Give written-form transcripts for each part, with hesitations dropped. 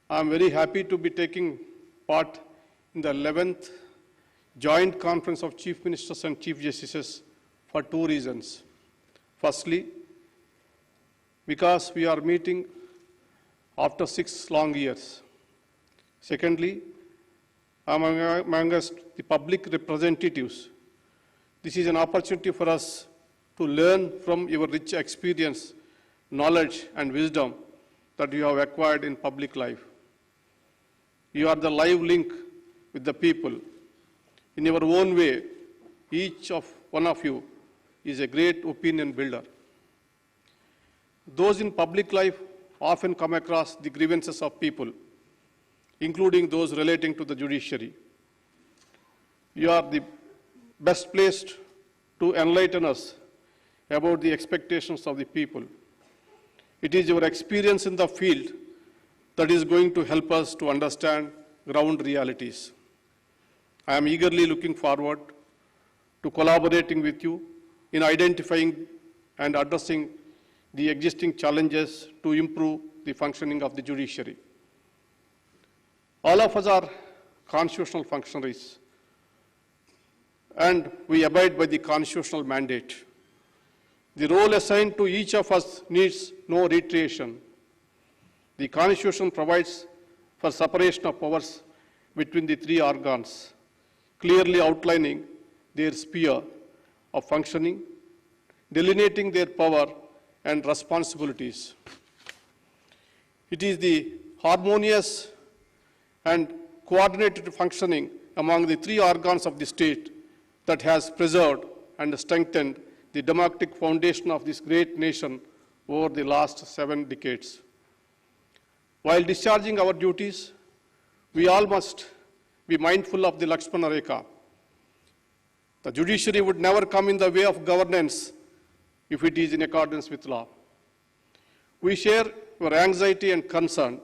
I am very happy to be taking part in the 11th Joint Conference of Chief Ministers and Chief Justices for two reasons. Firstly, because we are meeting after 6 long years. Secondly, amongst the public representatives, this is an opportunity for us to learn from your rich experience, knowledge, and wisdom that you have acquired in public life. You are the live link with the people. In your own way, each one of you is a great opinion builder. Those in public life often come across the grievances of people, including those relating to the judiciary. You are the best placed to enlighten us about the expectations of the people. It is your experience in the field that is going to help us to understand ground realities. I am eagerly looking forward to collaborating with you in identifying and addressing the existing challenges to improve the functioning of the judiciary. All of us are constitutional functionaries, and we abide by the constitutional mandate. The role assigned to each of us needs no reiteration. The Constitution provides for separation of powers between the three organs, clearly outlining their sphere of functioning, delineating their power and responsibilities. It is the harmonious and coordinated functioning among the three organs of the state that has preserved and strengthened the democratic foundation of this great nation over the last 7 decades. While discharging our duties, we all must be mindful of the Lakshman Rekha. The judiciary would never come in the way of governance if it is in accordance with law. We share your anxiety and concern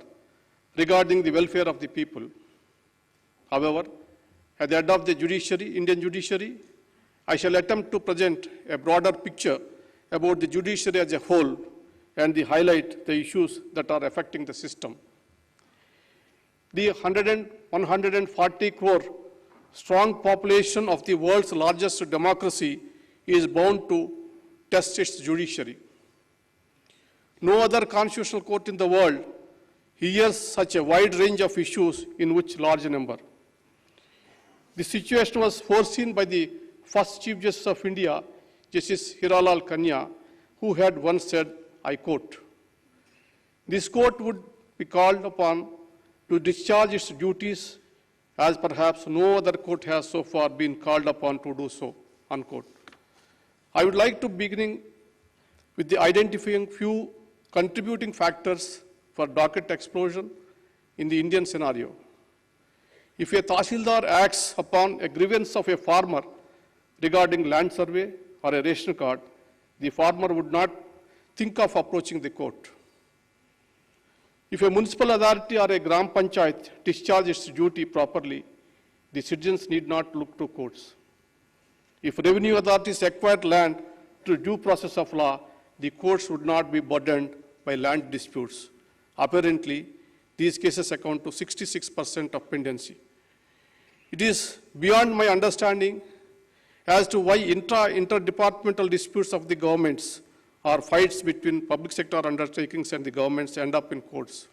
regarding the welfare of the people. However, at the head of the judiciary, Indian judiciary, I shall attempt to present a broader picture about the judiciary as a whole and highlight the issues that are affecting the system. The 140 crore strong population of the world's largest democracy is bound to test its judiciary. No other constitutional court in the world hears such a wide range of issues in which large number. The situation was foreseen by the first Chief Justice of India, Justice Hiralal Kanya, who had once said, I quote, "This court would be called upon to discharge its duties as perhaps no other court has so far been called upon to do so," unquote. I would like to begin with the identifying few contributing factors for docket explosion in the Indian scenario. If a Tahsildar acts upon a grievance of a farmer regarding land survey or a ration card, the farmer would not think of approaching the court. If a municipal authority or a Gram Panchayat discharges its duty properly, the citizens need not look to courts. If revenue authorities acquire land through due process of law, the courts would not be burdened by land disputes. Apparently, these cases account to 66% of pendency. It is beyond my understanding as to why interdepartmental disputes of the governments or fights between public sector undertakings and the governments end up in courts.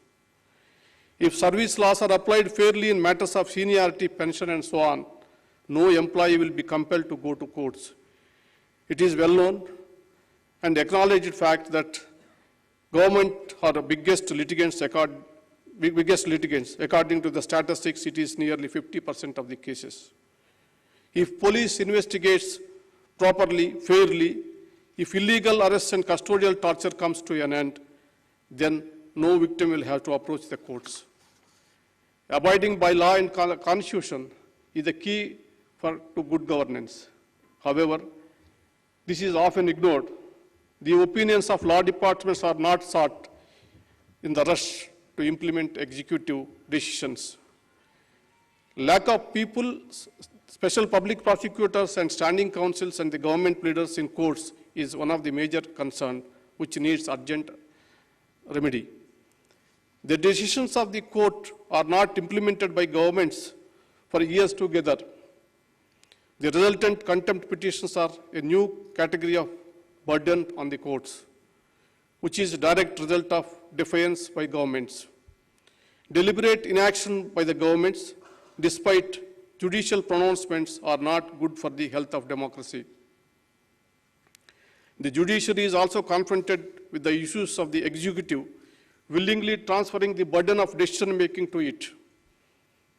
If service laws are applied fairly in matters of seniority, pension, and so on, no employee will be compelled to go to courts. It is well known and acknowledged fact that government are the biggest litigants. According to the statistics, it is nearly 50% of the cases. If police investigates properly, fairly, if illegal arrests and custodial torture comes to an end, then no victim will have to approach the courts. Abiding by law and constitution is the key to good governance. However, this is often ignored. The opinions of law departments are not sought in the rush to implement executive decisions. Lack of people, special public prosecutors and standing counsels and the government pleaders in courts is one of the major concerns which needs urgent remedy. The decisions of the court are not implemented by governments for years together. The resultant contempt petitions are a new category of burden on the courts, which is a direct result of defiance by governments. Deliberate inaction by the governments, despite judicial pronouncements, are not good for the health of democracy. The judiciary is also confronted with the issues of the executive willingly transferring the burden of decision-making to it.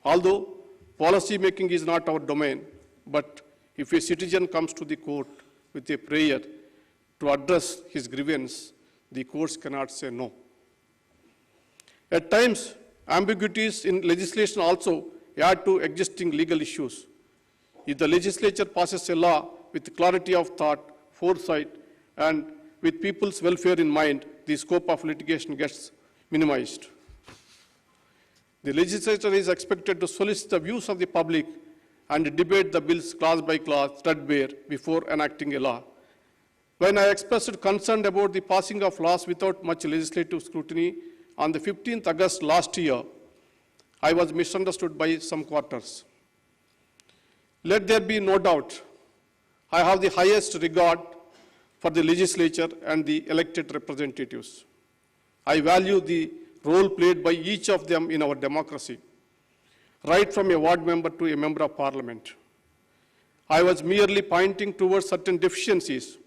Although policy-making is not our domain, but if a citizen comes to the court with a prayer to address his grievance, the courts cannot say no. At times, ambiguities in legislation also add to existing legal issues. If the legislature passes a law with clarity of thought, foresight, and with people's welfare in mind, the scope of litigation gets minimized. The legislature is expected to solicit the views of the public and debate the bills clause by clause, threadbare, before enacting a law. When I expressed concern about the passing of laws without much legislative scrutiny on the 15th August last year, I was misunderstood by some quarters. Let there be no doubt, I have the highest regard for the legislature and the elected representatives. I value the role played by each of them in our democracy, right from a ward member to a member of parliament. I was merely pointing towards certain deficiencies.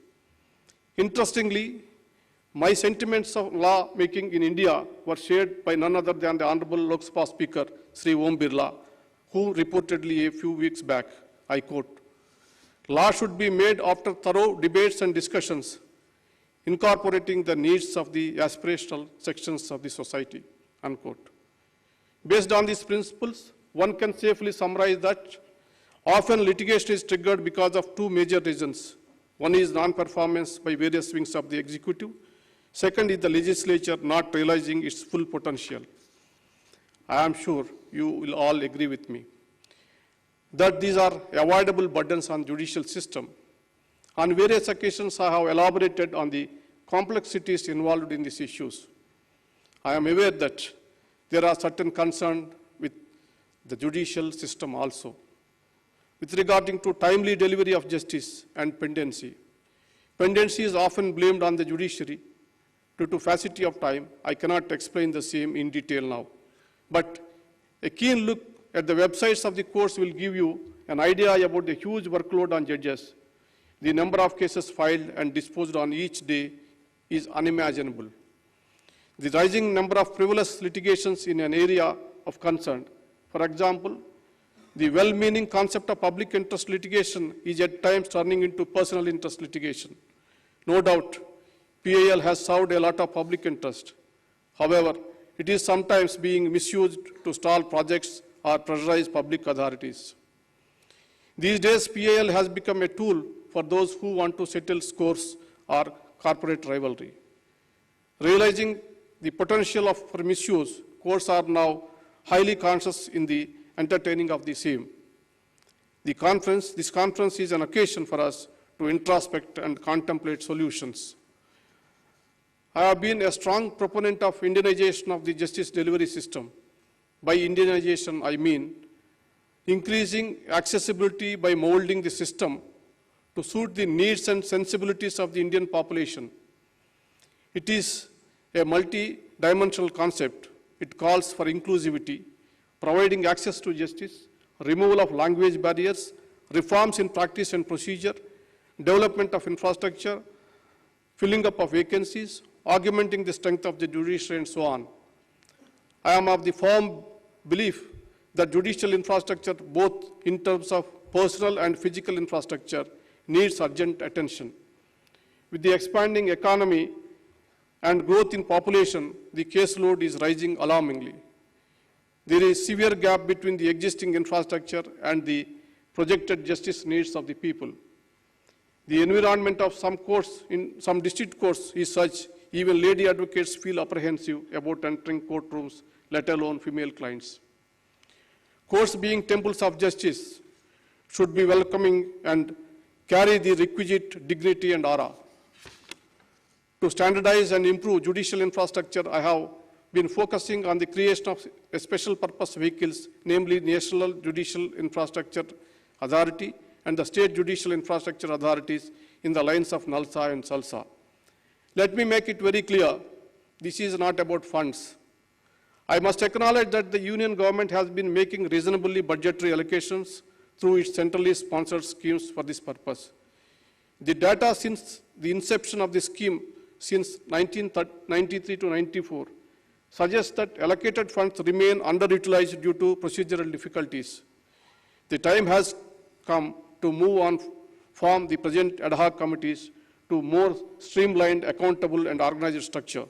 Interestingly, my sentiments of law making in India were shared by none other than the Honorable Lok Sabha Speaker, Sri Om Birla, who reportedly a few weeks back, I quote, "Law should be made after thorough debates and discussions, incorporating the needs of the aspirational sections of the society," unquote. Based on these principles, one can safely summarize that often litigation is triggered because of two major reasons. One is non-performance by various wings of the executive. Second is the legislature not realizing its full potential. I am sure you will all agree with me that these are avoidable burdens on judicial system. On various occasions, I have elaborated on the complexities involved in these issues. I am aware that there are certain concerns with the judicial system also, with regarding to timely delivery of justice and pendency. Pendency is often blamed on the judiciary. Due to paucity of time, I cannot explain the same in detail now. But a keen look at the websites of the courts will give you an idea about the huge workload on judges. The number of cases filed and disposed on each day is unimaginable. The rising number of frivolous litigations in an area of concern. For example, the well-meaning concept of public interest litigation is at times turning into personal interest litigation. No doubt, PIL has served a lot of public interest. However, it is sometimes being misused to stall projects or pressurize public authorities. These days, PIL has become a tool for those who want to settle scores or corporate rivalry. Realizing the potential for misuse, courts are now highly conscious in the entertaining of the same. This conference is an occasion for us to introspect and contemplate solutions. I have been a strong proponent of Indianization of the justice delivery system. By Indianization, I mean increasing accessibility by molding the system to suit the needs and sensibilities of the Indian population. It is a multi-dimensional concept. It calls for inclusivity, providing access to justice, removal of language barriers, reforms in practice and procedure, development of infrastructure, filling up of vacancies, augmenting the strength of the judiciary, and so on. I am of the firm belief that judicial infrastructure, both in terms of personal and physical infrastructure, needs urgent attention. With the expanding economy and growth in population, the caseload is rising alarmingly. There is severe gap between the existing infrastructure and the projected justice needs of the people. The environment of some courts, in some district courts, is such even lady advocates feel apprehensive about entering courtrooms, let alone female clients. Courts, being temples of justice, should be welcoming and carry the requisite dignity and aura. To standardize and improve judicial infrastructure, I have been focusing on the creation of a special purpose vehicles, namely National Judicial Infrastructure Authority and the State Judicial Infrastructure Authorities in the lines of NALSA and SALSA. Let me make it very clear, this is not about funds. I must acknowledge that the Union government has been making reasonably budgetary allocations through its centrally sponsored schemes for this purpose. The data since the inception of the scheme since 1993 to 94 suggests that allocated funds remain underutilized due to procedural difficulties. The time has come to move on from the present ad hoc committees to more streamlined, accountable, and organized structure.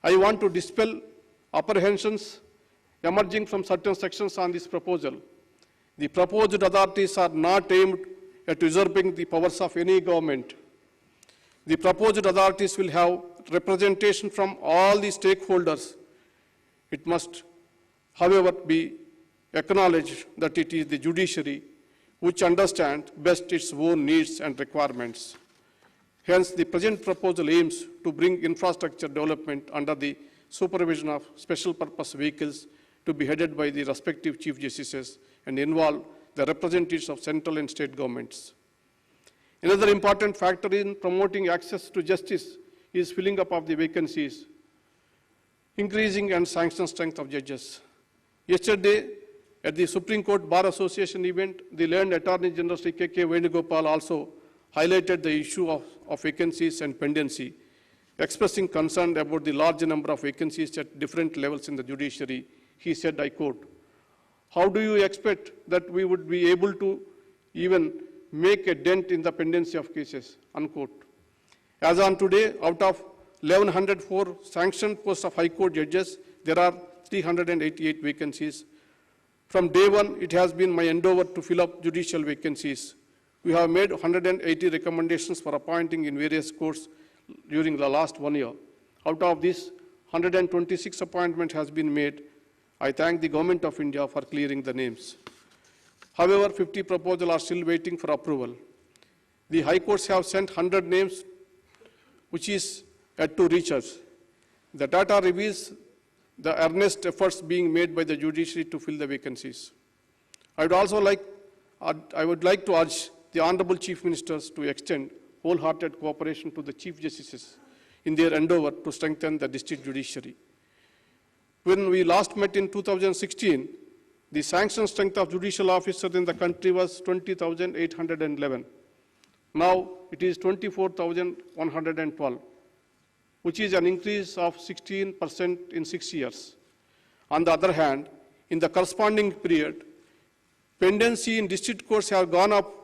I want to dispel apprehensions emerging from certain sections on this proposal. The proposed authorities are not aimed at usurping the powers of any government. The proposed authorities will have representation from all the stakeholders. It must, however, be acknowledged that it is the judiciary which understands best its own needs and requirements. Hence, the present proposal aims to bring infrastructure development under the supervision of special purpose vehicles to be headed by the respective Chief Justices and involve the representatives of central and state governments. Another important factor in promoting access to justice is filling up of the vacancies, increasing and sanction strength of judges. Yesterday, at the Supreme Court Bar Association event, the learned Attorney General Sri K.K. Venugopal also highlighted the issue of vacancies and pendency, expressing concern about the large number of vacancies at different levels in the judiciary. He said, I quote, "How do you expect that we would be able to even make a dent in the pendency of cases?" Unquote. As on today, out of 1,104 sanctioned posts of High Court judges, there are 388 vacancies. From day one, it has been my endeavor to fill up judicial vacancies. We have made 180 recommendations for appointing in various courts during the last 1 year. Out of this, 126 appointments has been made. I thank the Government of India for clearing the names. However, 50 proposals are still waiting for approval. The High Courts have sent 100 names, which is yet to reach us. The data reveals the earnest efforts being made by the judiciary to fill the vacancies. I would like to urge the Honorable Chief Ministers to extend wholehearted cooperation to the Chief Justices in their endeavor to strengthen the district judiciary. When we last met in 2016, the sanction strength of judicial officers in the country was 20,811. Now it is 24,112, which is an increase of 16% in 6 years. On the other hand, in the corresponding period, pendency in district courts have gone up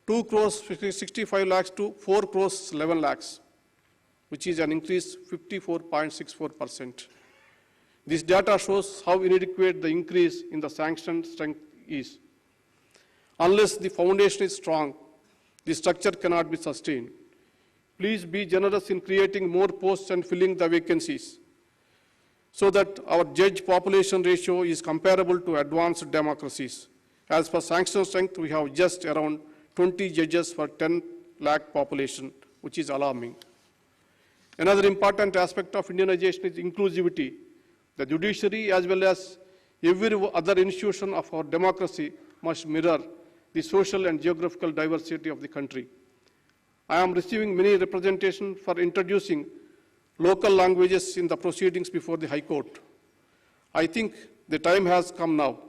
2 crores 65 lakhs to 4 crores 11 lakhs, which is an increase 54.64%. This data shows how inadequate the increase in the sanction strength is. Unless the foundation is strong, the structure cannot be sustained. Please be generous in creating more posts and filling the vacancies so that our judge population ratio is comparable to advanced democracies. As for sanction strength, we have just around 20 judges for 10 lakh population, which is alarming. Another important aspect of Indianization is inclusivity. The judiciary, as well as every other institution of our democracy, must mirror the social and geographical diversity of the country. I am receiving many representations for introducing local languages in the proceedings before the High Court. I think the time has come now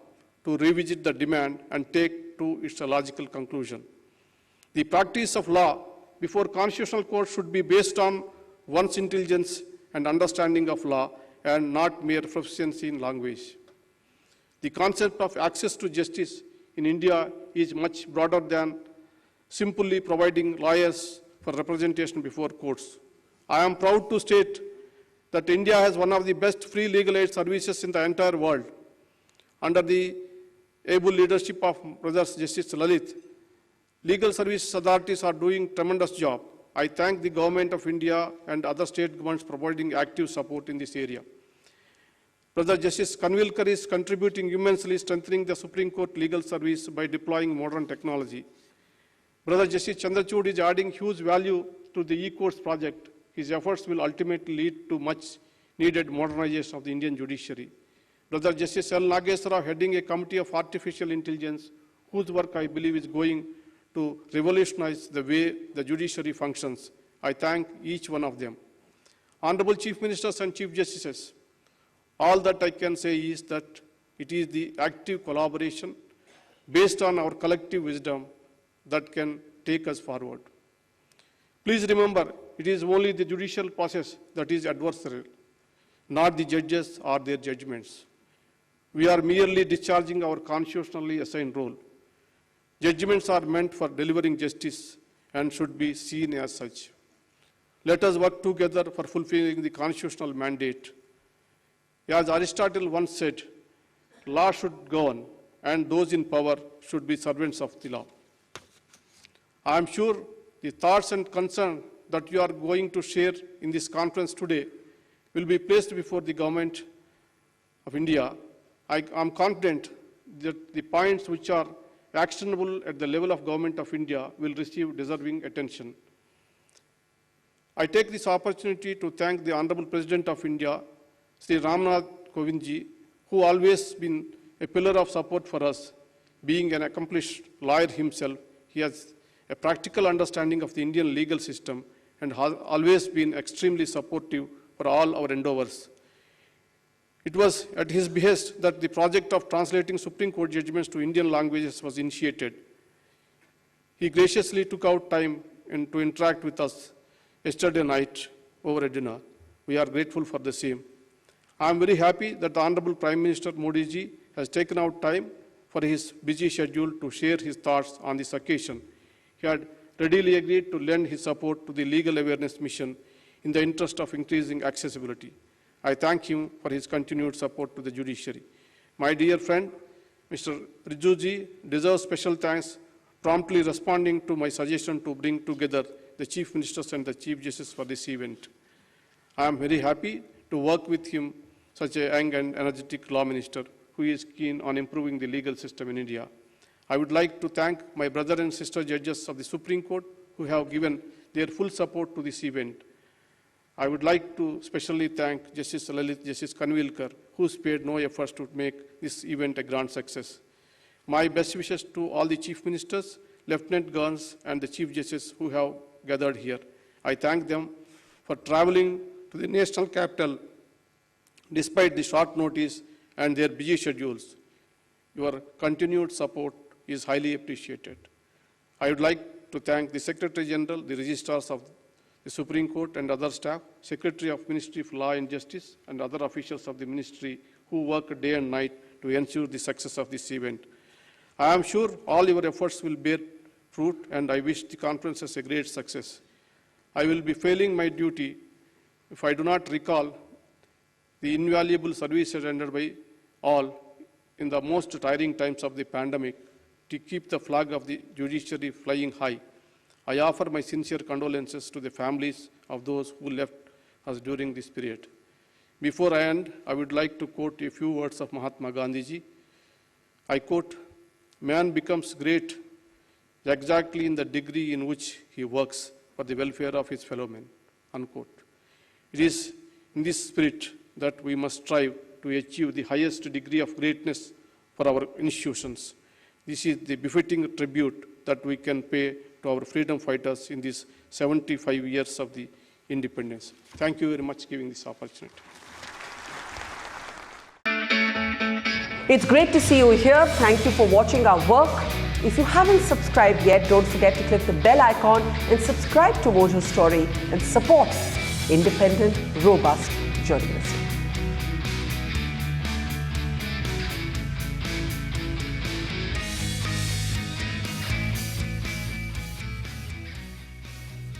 to revisit the demand and take to its logical conclusion. The practice of law before constitutional court should be based on one's intelligence and understanding of law and not mere proficiency in language. The concept of access to justice in India is much broader than simply providing lawyers for representation before courts. I am proud to state that India has one of the best free legal aid services in the entire world. Under the able leadership of Brothers Justice Lalit, legal service authorities are doing a tremendous job. I thank the Government of India and other state governments providing active support in this area. Brother Justice Kanvilkar is contributing immensely, strengthening the Supreme Court legal service by deploying modern technology. Brother Justice Chandrachud is adding huge value to the e-courts project. His efforts will ultimately lead to much needed modernization of the Indian judiciary. Brother Justice L. Nageswara Rao heading a committee of artificial intelligence, whose work I believe is going to revolutionize the way the judiciary functions. I thank each one of them. Honorable Chief Ministers and Chief Justices, all that I can say is that it is the active collaboration based on our collective wisdom that can take us forward. Please remember, it is only the judicial process that is adversarial, not the judges or their judgments. We are merely discharging our constitutionally assigned role. Judgments are meant for delivering justice and should be seen as such. Let us work together for fulfilling the constitutional mandate. As Aristotle once said, law should govern and those in power should be servants of the law. I am sure the thoughts and concerns that you are going to share in this conference today will be placed before the government of India. I am confident that the points which are actionable at the level of government of India will receive deserving attention. I take this opportunity to thank the Honorable President of India, Sri Ramana Kovindji, who always been a pillar of support for us. Being an accomplished lawyer himself, he has a practical understanding of the Indian legal system and has always been extremely supportive for all our endeavors. It was at his behest that the project of translating Supreme Court judgments to Indian languages was initiated. He graciously took out time to interact with us yesterday night over a dinner. We are grateful for the same. I am very happy that the Honorable Prime Minister Modi ji has taken out time for his busy schedule to share his thoughts on this occasion. He had readily agreed to lend his support to the legal awareness mission in the interest of increasing accessibility. I thank him for his continued support to the judiciary. My dear friend, Mr. Rijuji deserves special thanks, promptly responding to my suggestion to bring together the Chief Ministers and the Chief Justice for this event. I am very happy to work with him, such a young and energetic law minister who is keen on improving the legal system in India. I would like to thank my brother and sister judges of the Supreme Court who have given their full support to this event. I would like to specially thank Justice Lalit, Justice Kanvilkar, who spared no efforts to make this event a grand success. My best wishes to all the Chief Ministers, Lieutenant Governors, and the Chief Justices who have gathered here. I thank them for traveling to the national capital despite the short notice and their busy schedules. Your continued support is highly appreciated. I would like to thank the Secretary General, the Registrars of the Supreme Court and other staff, Secretary of Ministry of Law and Justice, and other officials of the Ministry who work day and night to ensure the success of this event. I am sure all your efforts will bear fruit, and I wish the conference as a great success. I will be failing my duty if I do not recall the invaluable services rendered by all in the most tiring times of the pandemic to keep the flag of the judiciary flying high. I offer my sincere condolences to the families of those who left us during this period. Before I end, I would like to quote a few words of Mahatma Gandhi ji. I quote, "Man becomes great exactly in the degree in which he works for the welfare of his fellow men," unquote. It is in this spirit that we must strive to achieve the highest degree of greatness for our institutions. This is the befitting tribute that we can pay to our freedom fighters in these 75 years of the independence. Thank you very much for giving this opportunity. It's great to see you here. Thank you for watching our work. If you haven't subscribed yet, don't forget to click the bell icon and subscribe to Mojo Story and support independent, robust journalism.